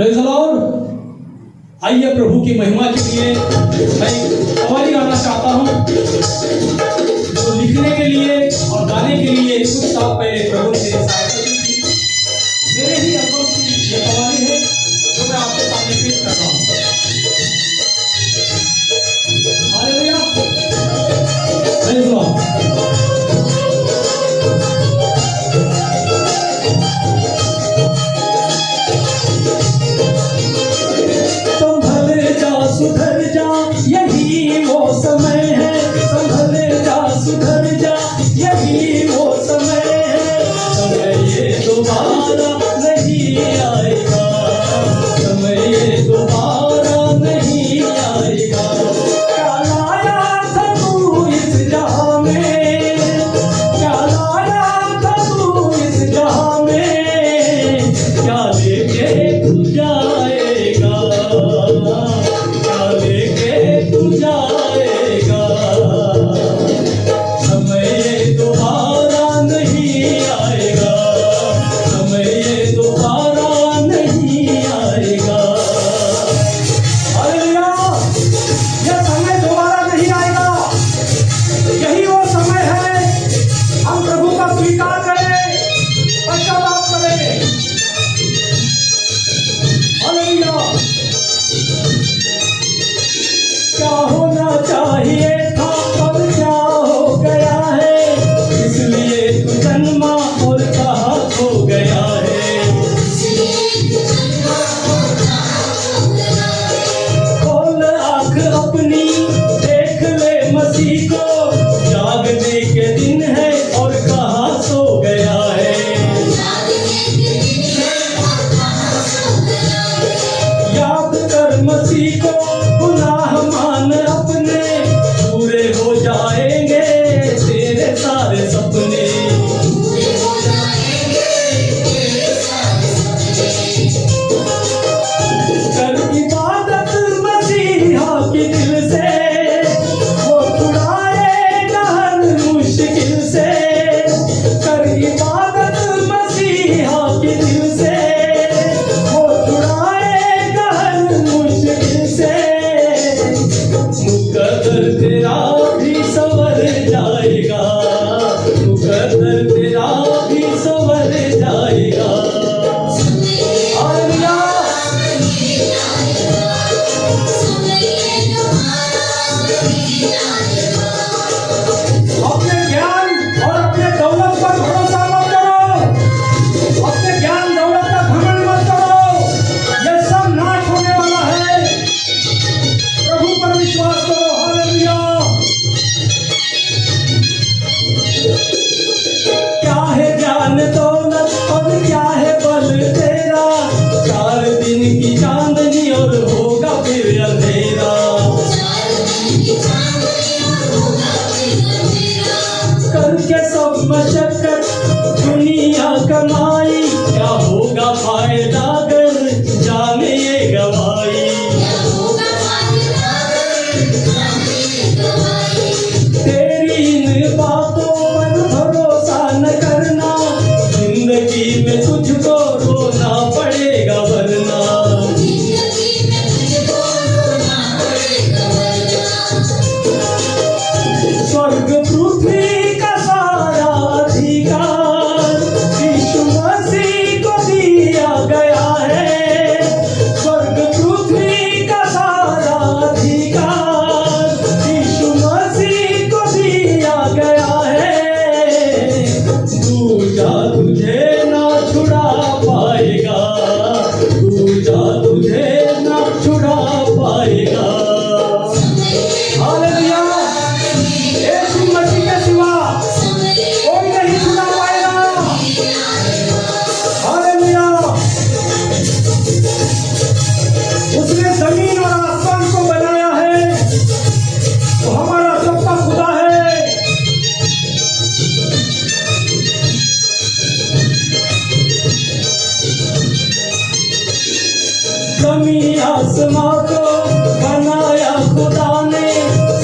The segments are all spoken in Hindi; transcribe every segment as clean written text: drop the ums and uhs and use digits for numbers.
Praise the Lord. आइए प्रभु की महिमा के लिए मैं कव्वाली गाना चाहता हूँ। तो लिखने के लिए और गाने के लिए कुछ साल पहले प्रभु ने सहायता की थी। मेरे ही अनुभव की ये कव्वाली है जो मैं आपके सामने पेश कर रहा हूँ। Hallelujah, praise the Lord. सुधर जा यही वो समय है, संभल जा सुधर जा यही वो समय है। समय ये दोबारा नहीं आएगा, समय ये दोबारा नहीं आएगा। क्या लाया था तू इस जहां में, क्या लाया था तू इस जहां में, क्या लेके तू जाएगा, लेके तू जाएगा। समय ये दोबारा नहीं आएगा, समय ये दोबारा नहीं आएगा। हालेलुया, यह समय दोबारा नहीं आएगा। यही वो समय है, हम प्रभु का स्वीकार करें, पश्चाताप करें। हालेलुया। क्या होना चाहिए था अब क्या हो गया है, इसलिए तू जन्मा और कहाँ खो गया है। खोल आँख अपनी देख ले मसीह को, जागने के दिन है और कहाँ सो गया है। याद कर मसीह को, गुनाह मान अपने, पूरे हो जाएंगे तेरे सारे सपने। कर इबादत मसीहा की दिल से, वो छुड़ाएगा हर मुश्किल से। कर इबादत मसीहा की दिल से, वो छुड़ाएगा हर मुश्किल से। मुकद्दर तेरा भी संवर जाएगा, मुकद्दर तेरा भी संवर जाएगा। हालेलुया। अपने ज्ञान और अपने दौलत पर भरोसा मत करो, अपने ज्ञान दौलत का घमंड मत करो, यह सब नाश होने वाला है। प्रभु पर विश्वास करो। हालेलुया। क्या है ज्ञान दौलत और क्या है बल तेरा, 4 दिन की चांदनी और होगा फिर अंधेरा। करके सब मशक्कत दुनिया कमाई, क्या होगा फायदा अगर जाने ये गवाई। तेरी इन बातों पर भरोसा न करना, जिंदगी में तुझको रोना पड़ेगा वरना। स्वर्ग पृथ्वी का सारा अधिकार यीशु मसीह को दिया गया है। स्वर्ग पृथ्वी का सारा अधिकार यीशु मसीह को दिया गया है। दूजा तुझे ना छुड़ा पाएगा, दूजा तुझे ना छुड़ा पाएगा। हालेलुया। यीशु मसीह के सिवा कोई नहीं छुड़ा पाएगा। हालेलुया। उसने जमीन और आसमान को बनाया है, वो हमारा सबका खुदा है। जमीन आसमां को बनाया खुदा ने,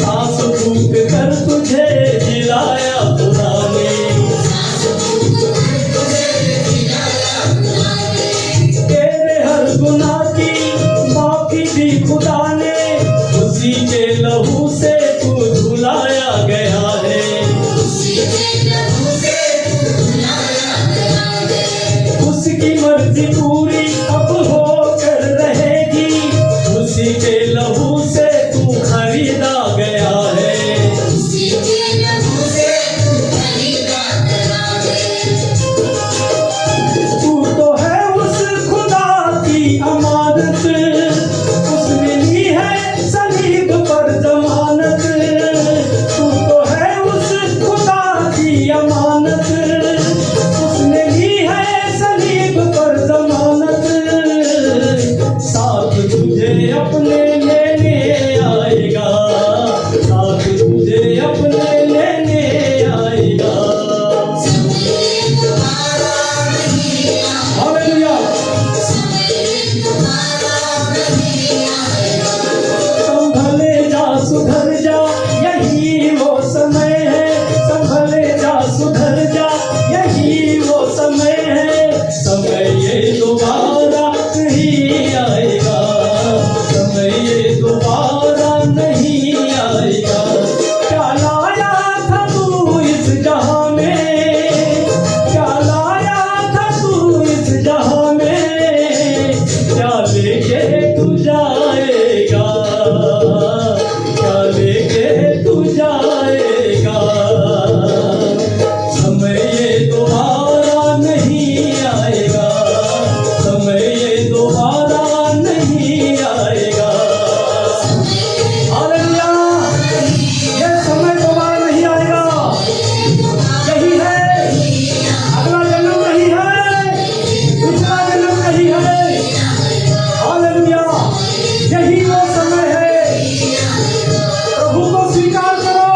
सांस फूंक कर तुझे जिलाया खुदा ने। तेरे हर गुनाह अमानत, उसने ली है सलीब पर जमानत। तू तो है उस खुदा की अमानत, उसने ली है सलीब पर जमानत। साथ तुझे अपने लेने आएगा, साथ तुझे अपने लेने आएगा। हालेलुया। संभले जा सुधर जा, यही वो समय है। संभले जा सुधर जा, यही वो समय है। समय ये दोबारा नहीं आएगा, समय ये दोबारा नहीं आएगा। क्या लाया था तू इस जहां में, क्या लाया था तू इस जहां में, क्या लेके तू जाएगा, क्या लेके तू जाएगा। समय ये दोबारा नहीं आएगा, समय ये दोबारा नहीं आएगा। हालेलुया। ये समय दोबारा नहीं आएगा, यही है। अगला जन्म नहीं है, पिछला जन्म नहीं है। हालेलुया। यही वो समय है। प्रभु को स्वीकार करो,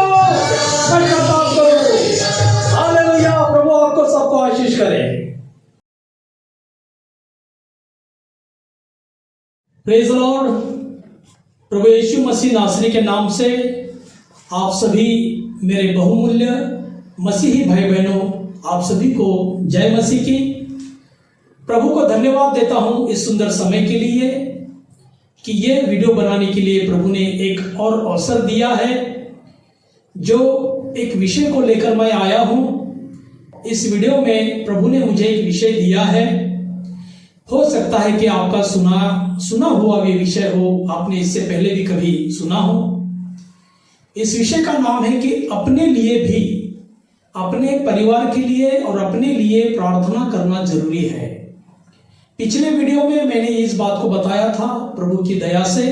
पश्चाताप करो। हालेलुया। प्रभु आपको सबको आशीष करे। Praise the Lord. प्रभु यीशु मसीह नासरी के नाम से आप सभी मेरे बहुमूल्य मसीही भाई बहनों, आप सभी को जय मसीह की। प्रभु को धन्यवाद देता हूं इस सुंदर समय के लिए कि ये वीडियो बनाने के लिए प्रभु ने एक और अवसर दिया है। जो एक विषय को लेकर मैं आया हूं, इस वीडियो में प्रभु ने मुझे एक विषय दिया है। हो सकता है कि आपका सुना हुआ भी विषय हो, आपने इससे पहले भी कभी सुना हो। इस विषय का नाम है कि अपने लिए भी, अपने परिवार के लिए और अपने लिए प्रार्थना करना जरूरी है। पिछले वीडियो में मैंने इस बात को बताया था प्रभु की दया से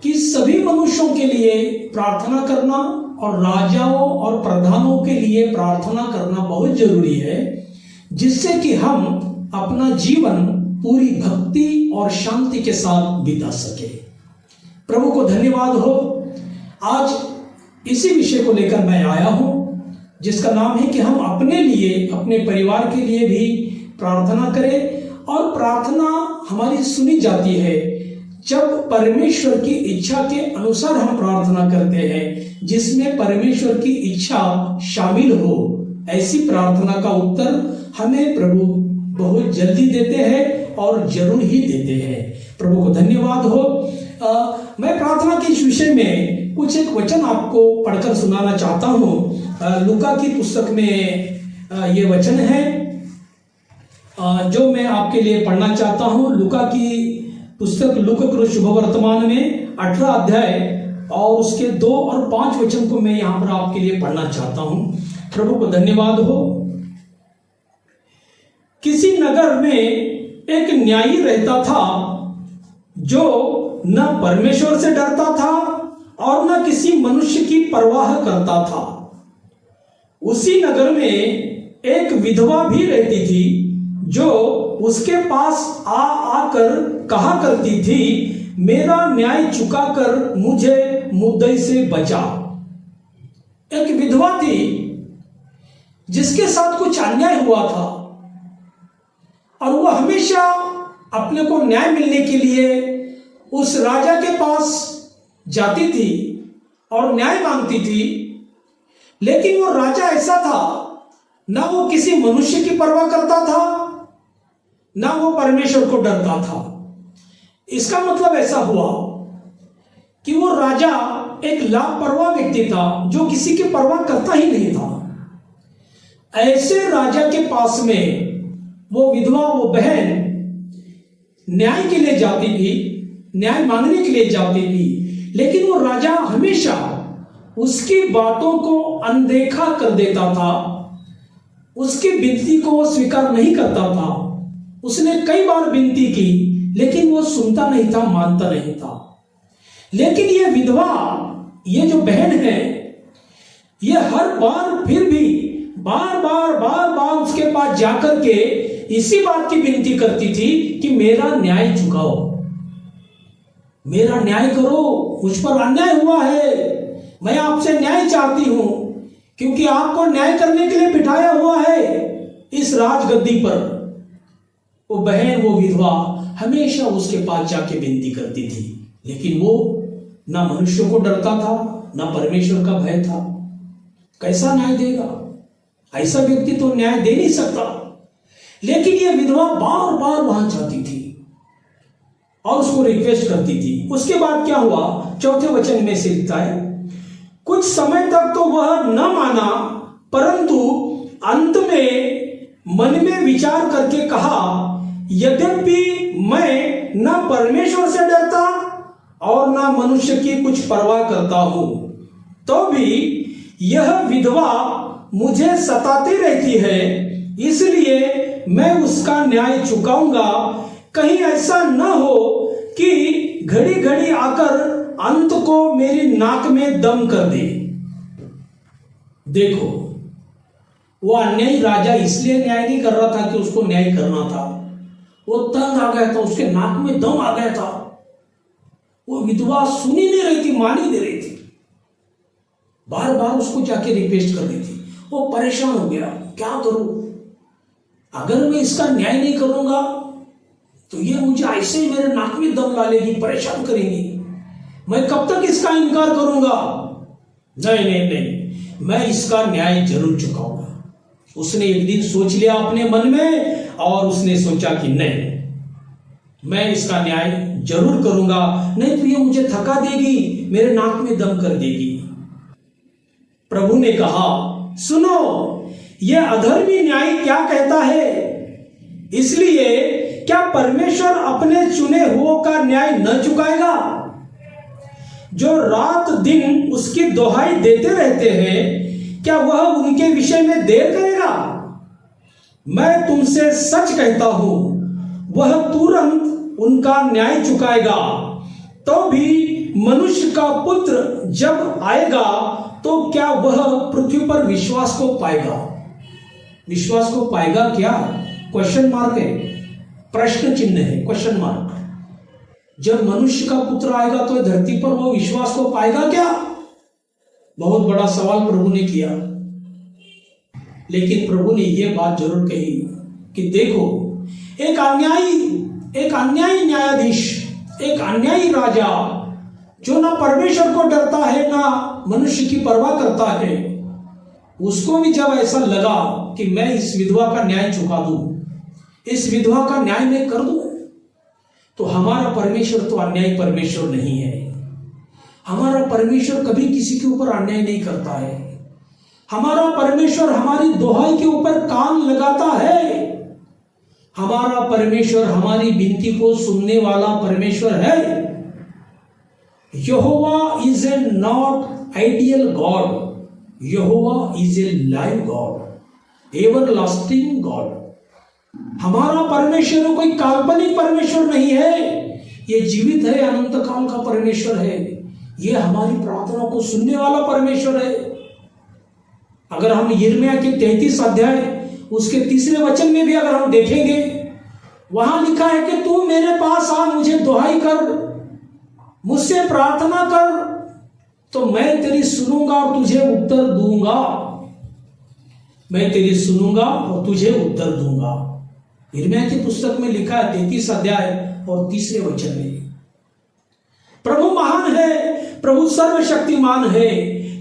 कि सभी मनुष्यों के लिए प्रार्थना करना और राजाओं और प्रधानों के लिए प्रार्थना करना बहुत जरूरी है, जिससे कि हम अपना जीवन पूरी भक्ति और शांति के साथ बिता सके। प्रभु को धन्यवाद हो। आज इसी विषय को लेकर मैं आया हूं, जिसका नाम है कि हम अपने लिए, अपने परिवार के लिए भी प्रार्थना करें। और प्रार्थना हमारी सुनी जाती है जब परमेश्वर की इच्छा के अनुसार हम प्रार्थना करते हैं, जिसमें परमेश्वर की इच्छा शामिल हो। ऐसी प्रार्थना का उत्तर हमें प्रभु बहुत जल्दी देते हैं और जरूर ही देते हैं। प्रभु को धन्यवाद हो। मैं प्रार्थना के इस विषय में कुछ एक वचन आपको पढ़कर सुनाना चाहता हूँ। लूका की पुस्तक में ये वचन है जो मैं आपके लिए पढ़ना चाहता हूँ। लूका की पुस्तक, लूका कृत शुभ वर्तमान में 18 अध्याय और उसके 2 और 5 वचन को मैं यहाँ पर आपके लिए पढ़ना चाहता हूँ। प्रभु को धन्यवाद हो। किसी नगर में एक न्यायी रहता था जो न परमेश्वर से डरता था और न किसी मनुष्य की परवाह करता था। उसी नगर में एक विधवा भी रहती थी जो उसके पास आकर कहा करती थी, मेरा न्याय चुकाकर मुझे मुद्दई से बचा। एक विधवा थी जिसके साथ कुछ अन्याय हुआ था और वो हमेशा अपने को न्याय मिलने के लिए उस राजा के पास जाती थी और न्याय मांगती थी। लेकिन वो राजा ऐसा था, ना वो किसी मनुष्य की परवाह करता था, ना वो परमेश्वर को डरता था। इसका मतलब ऐसा हुआ कि वो राजा एक लापरवाह व्यक्ति था जो किसी की परवाह करता ही नहीं था। ऐसे राजा के पास में वो विधवा, वो बहन न्याय के लिए जाती थी, न्याय मांगने के लिए जाती थी, लेकिन वो राजा हमेशा उसकी बातों को अनदेखा कर देता था, उसकी विनती को वो स्वीकार नहीं करता था। उसने कई बार विनती की, लेकिन वो सुनता नहीं था, मानता नहीं था। लेकिन ये विधवा, ये जो बहन है, ये हर बार फिर भी बार बार उसके पास जाकर के इसी बात की विनती करती थी कि मेरा न्याय चुकाओ, मेरा न्याय करो, मुझ पर अन्याय हुआ है, मैं आपसे न्याय चाहती हूं, क्योंकि आपको न्याय करने के लिए बिठाया हुआ है इस राजगद्दी पर। वो बहन, वो विधवा हमेशा उसके पास जाके विनती करती थी, लेकिन वो ना मनुष्य को डरता था, ना परमेश्वर का भय था। कैसा न्याय देगा? ऐसा व्यक्ति तो न्याय दे नहीं सकता। लेकिन ये विधवा बार बार वहां जाती थी और उसको रिक्वेस्ट करती थी। उसके बाद क्या हुआ, चौथे वचन में से लिखता है, कुछ समय तक तो वह न माना, परंतु अंत में मन में विचार करके कहा, यद्यपि मैं न परमेश्वर से डरता और न मनुष्य की कुछ परवाह करता हूं, तो भी यह विधवा मुझे सताती रहती है, इसलिए मैं उसका न्याय चुकाऊंगा। कहीं ऐसा न हो कि घड़ी घड़ी आकर अंत को मेरी नाक में दम कर दे। देखो, वो अन्यायी राजा इसलिए न्याय नहीं कर रहा था कि उसको न्याय करना था, वो तंग आ गया था, उसके नाक में दम आ गया था। वो विधवा सुनी नहीं रही थी, मान ही नहीं रही थी, बार बार उसको जाके रिक्वेस्ट कर रही थी। वो परेशान हो गया, क्या करूं? अगर मैं इसका न्याय नहीं करूंगा तो ये मुझे ऐसे ही मेरे नाक में दम ला लेगी, परेशान करेंगी, मैं कब तक इसका इनकार करूंगा? नहीं नहीं नहीं, मैं इसका न्याय जरूर चुकाऊंगा। उसने एक दिन सोच लिया अपने मन में, और उसने सोचा कि नहीं, मैं इसका न्याय जरूर करूंगा, नहीं तो ये मुझे थका देगी, मेरे नाक में दम कर देगी। प्रभु ने कहा, सुनो, ये अधर्मी न्याय क्या कहता है? इसलिए क्या परमेश्वर अपने चुने हुओं का न्याय न चुकाएगा, जो रात दिन उसकी दोहाई देते रहते हैं? क्या वह उनके विषय में देर करेगा? मैं तुमसे सच कहता हूं, वह तुरंत उनका न्याय चुकाएगा। तो भी मनुष्य का पुत्र जब आएगा तो क्या वह पृथ्वी पर विश्वास को पाएगा? विश्वास को पाएगा क्या? क्वेश्चन मार्क है, प्रश्न चिन्ह है, क्वेश्चन मार्क। जब मनुष्य का पुत्र आएगा तो धरती पर वो विश्वास को पाएगा क्या? बहुत बड़ा सवाल प्रभु ने किया। लेकिन प्रभु ने यह बात जरूर कही कि देखो, एक अन्यायी न्यायाधीश, एक अन्यायी राजा, जो ना परमेश्वर को डरता है ना मनुष्य की परवाह करता है, उसको भी जब ऐसा लगा कि मैं इस विधवा का न्याय चुका दूं, इस विधवा का न्याय मैं कर दूं, तो हमारा परमेश्वर तो अन्यायी परमेश्वर नहीं है। हमारा परमेश्वर कभी किसी के ऊपर अन्याय नहीं करता है। हमारा परमेश्वर हमारी दोहाई के ऊपर कान लगाता है। हमारा परमेश्वर हमारी विनती को सुनने वाला परमेश्वर है। Yahowa is a not ideal God, Yahowa is a live God, everlasting God. हमारा परमेश्वर कोई काल्पनिक परमेश्वर नहीं है, ये जीवित है, अनंत काल का परमेश्वर है। ये हमारी प्रार्थना को सुनने वाला परमेश्वर है। अगर हम यिर्मयाह के 33 अध्याय उसके 3 वचन में भी अगर हम देखेंगे, वहां लिखा है कि तू मेरे पास आ, मुझे दुहाई कर, मुझसे प्रार्थना कर, तो मैं तेरी सुनूंगा और तुझे उत्तर दूंगा। मैं तेरी सुनूंगा और तुझे उत्तर दूंगा। यिर्मयाह की पुस्तक में लिखा है 33 अध्याय और 3 वचन में। प्रभु महान है, प्रभु सर्वशक्तिमान है।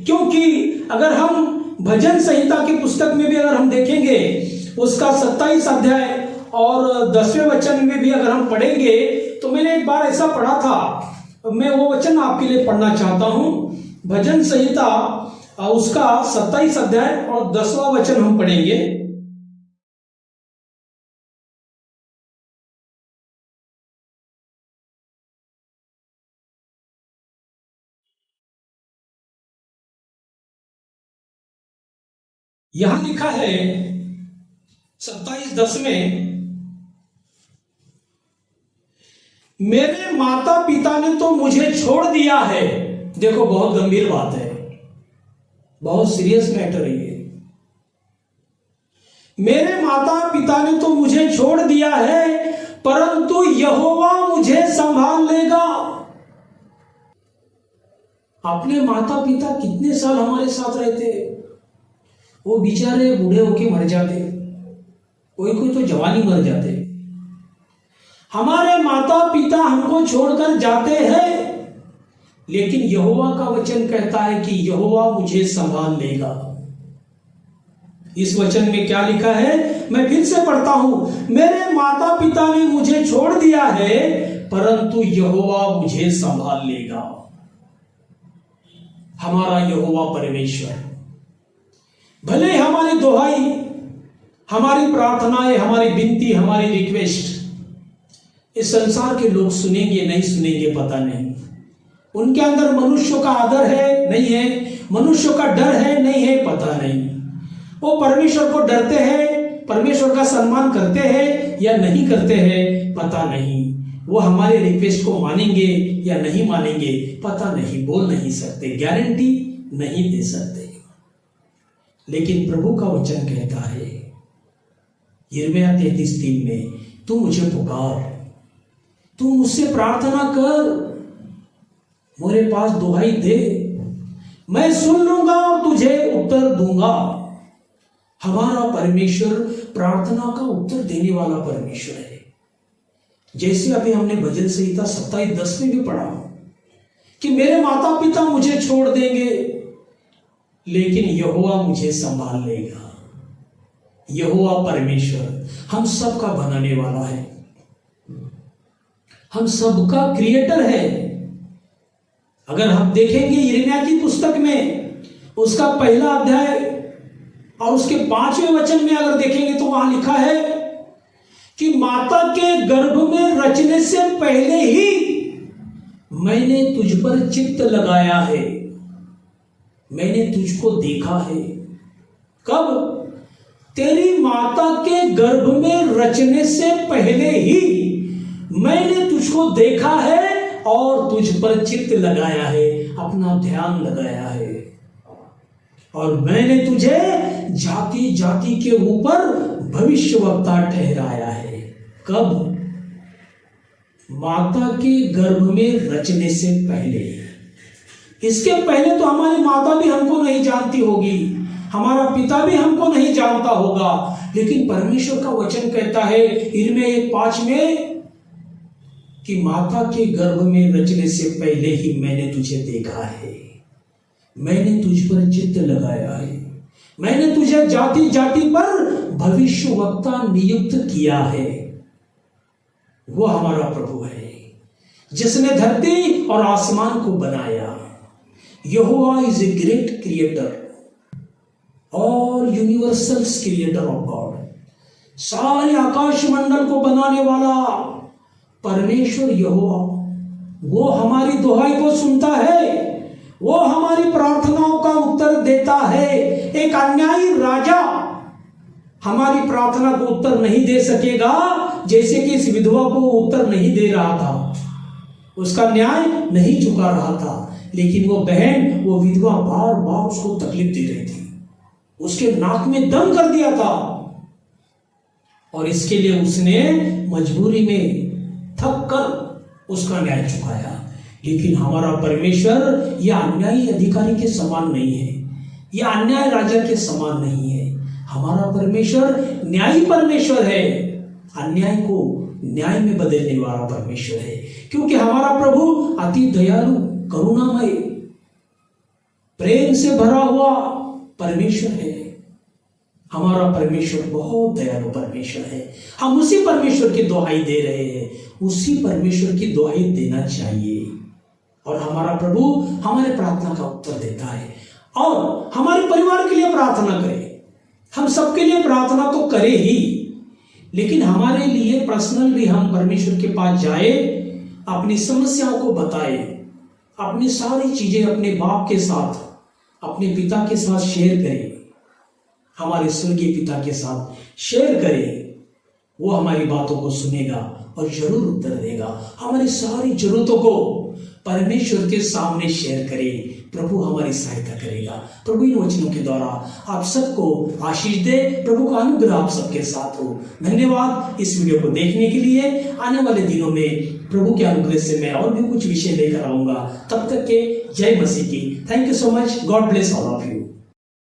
क्योंकि अगर हम भजन संहिता की पुस्तक में भी अगर हम देखेंगे, उसका 27 अध्याय और 10वें वचन में भी अगर हम पढ़ेंगे, तो मैंने एक बार ऐसा पढ़ा था, मैं वो वचन आपके लिए पढ़ना चाहता हूं। भजन संहिता उसका 27 अध्याय और 10वां वचन हम पढ़ेंगे। यहां लिखा है 27:10 में, मेरे माता पिता ने तो मुझे छोड़ दिया है। देखो बहुत गंभीर बात है, बहुत सीरियस मैटर है ये। मेरे माता पिता ने तो मुझे छोड़ दिया है, परंतु यहोवा मुझे संभाल लेगा। अपने माता पिता कितने साल हमारे साथ रहते, वो बेचारे बूढ़े होके मर जाते, कोई कोई तो जवानी मर जाते। हमारे माता पिता हमको छोड़कर जाते हैं, लेकिन यहोवा का वचन कहता है कि यहोवा मुझे संभाल लेगा। इस वचन में क्या लिखा है, मैं फिर से पढ़ता हूं, मेरे माता पिता ने मुझे छोड़ दिया है, परंतु यहोवा मुझे संभाल लेगा। हमारा यहोवा परमेश्वर भले हमारी दुहाई, हमारी प्रार्थनाएं, हमारी विनती, हमारी रिक्वेस्ट इस संसार के लोग सुनेंगे नहीं सुनेंगे पता नहीं। उनके अंदर मनुष्यों का आदर है नहीं है, मनुष्यों का डर है नहीं है पता नहीं। वो परमेश्वर को डरते हैं, परमेश्वर का सम्मान करते हैं या नहीं करते हैं पता नहीं। वो हमारे रिक्वेस्ट को मानेंगे या नहीं मानेंगे पता नहीं, बोल नहीं सकते, गारंटी नहीं दे सकते। लेकिन प्रभु का वचन कहता है यिर्मयाह 33:3 में, तू मुझे पुकार, तू मुझसे प्रार्थना कर, मेरे पास दुहाई दे, मैं सुन लूंगा और तुझे उत्तर दूंगा। हमारा परमेश्वर प्रार्थना का उत्तर देने वाला परमेश्वर है। जैसे अभी हमने भजन संहिता 27:10 में भी पढ़ा कि मेरे माता पिता मुझे छोड़ देंगे, लेकिन यहोवा मुझे संभाल लेगा। यहोवा परमेश्वर हम सबका बनाने वाला है, हम सबका क्रिएटर है। अगर हम देखेंगे यिर्मयाह की पुस्तक में उसका 1 अध्याय और उसके 5वें वचन में अगर देखेंगे तो वहां लिखा है कि माता के गर्भ में रचने से पहले ही मैंने तुझ पर चित्त लगाया है, मैंने तुझको देखा है। कब? तेरी माता के गर्भ में रचने से पहले ही मैंने तुझको देखा है और तुझ पर चित्त लगाया है, अपना ध्यान लगाया है। और मैंने तुझे जाति जाति के ऊपर भविष्यवक्ता ठहराया है। कब? माता के गर्भ में रचने से पहले। इसके पहले तो हमारी माता भी हमको नहीं जानती होगी, हमारा पिता भी हमको नहीं जानता होगा, लेकिन परमेश्वर का वचन कहता है यिर्मयाह 1:5 में कि माता के गर्भ में रचने से पहले ही मैंने तुझे देखा है, मैंने तुझ पर चित्त लगाया है, मैंने तुझे जाति जाति पर भविष्यवक्ता नियुक्त किया है। वो हमारा प्रभु है जिसने धरती और आसमान को बनाया। यहोवा इज ए ग्रेट क्रिएटर और यूनिवर्सल क्रिएटर ऑफ गॉड। सारे आकाश मंडल को बनाने वाला परमेश्वर यहोवा, वो हमारी दुहाई को सुनता है, वो हमारी प्रार्थनाओं का उत्तर देता है। एक अन्यायी राजा हमारी प्रार्थना को उत्तर नहीं दे सकेगा, जैसे कि इस विधवा को उत्तर नहीं दे रहा था, उसका न्याय नहीं चुका रहा था, लेकिन वो बहन, वो विधवा बार बार उसको तकलीफ दे रही थी, उसके नाक में दम कर दिया था, और इसके लिए उसने मजबूरी में थक कर उसका न्याय चुकाया। लेकिन हमारा परमेश्वर यह अन्यायी अधिकारी के समान नहीं है, यह अन्याय राजा के समान नहीं है। हमारा परमेश्वर न्यायी परमेश्वर है, अन्याय को न्याय में बदलने वाला परमेश्वर है, क्योंकि हमारा प्रभु अति दयालु, करुणामय, प्रेम से भरा हुआ परमेश्वर है। हमारा परमेश्वर बहुत दयालु परमेश्वर है। हम उसी परमेश्वर की दुहाई दे रहे हैं, उसी परमेश्वर की दुहाई देना चाहिए, और हमारा प्रभु हमारे प्रार्थना का उत्तर देता है। और हमारे परिवार के लिए प्रार्थना करें, हम सबके लिए प्रार्थना तो करें ही, लेकिन हमारे लिए पर्सनल भी हम परमेश्वर के पास जाए, अपनी समस्याओं को बताए, अपनी सारी चीजें अपने बाप के साथ, अपने पिता के साथ शेयर करें, हमारे स्वर्गीय पिता के साथ शेयर करें, वो हमारी बातों को सुनेगा और जरूर उत्तर देगा। हमारी सारी जरूरतों को परमेश्वर के सामने शेयर करें, प्रभु हमारी सहायता करेगा। प्रभु इन वचनों के द्वारा आप सबको आशीष दे, प्रभु का अनुग्रह आप सबके साथ हो। धन्यवाद इस वीडियो को देखने के लिए। आने वाले दिनों में प्रभु के अनुग्रह से मैं और भी कुछ विषय लेकर आऊंगा। तब तक के जय मसीह की। Thank you so much. God bless all of you.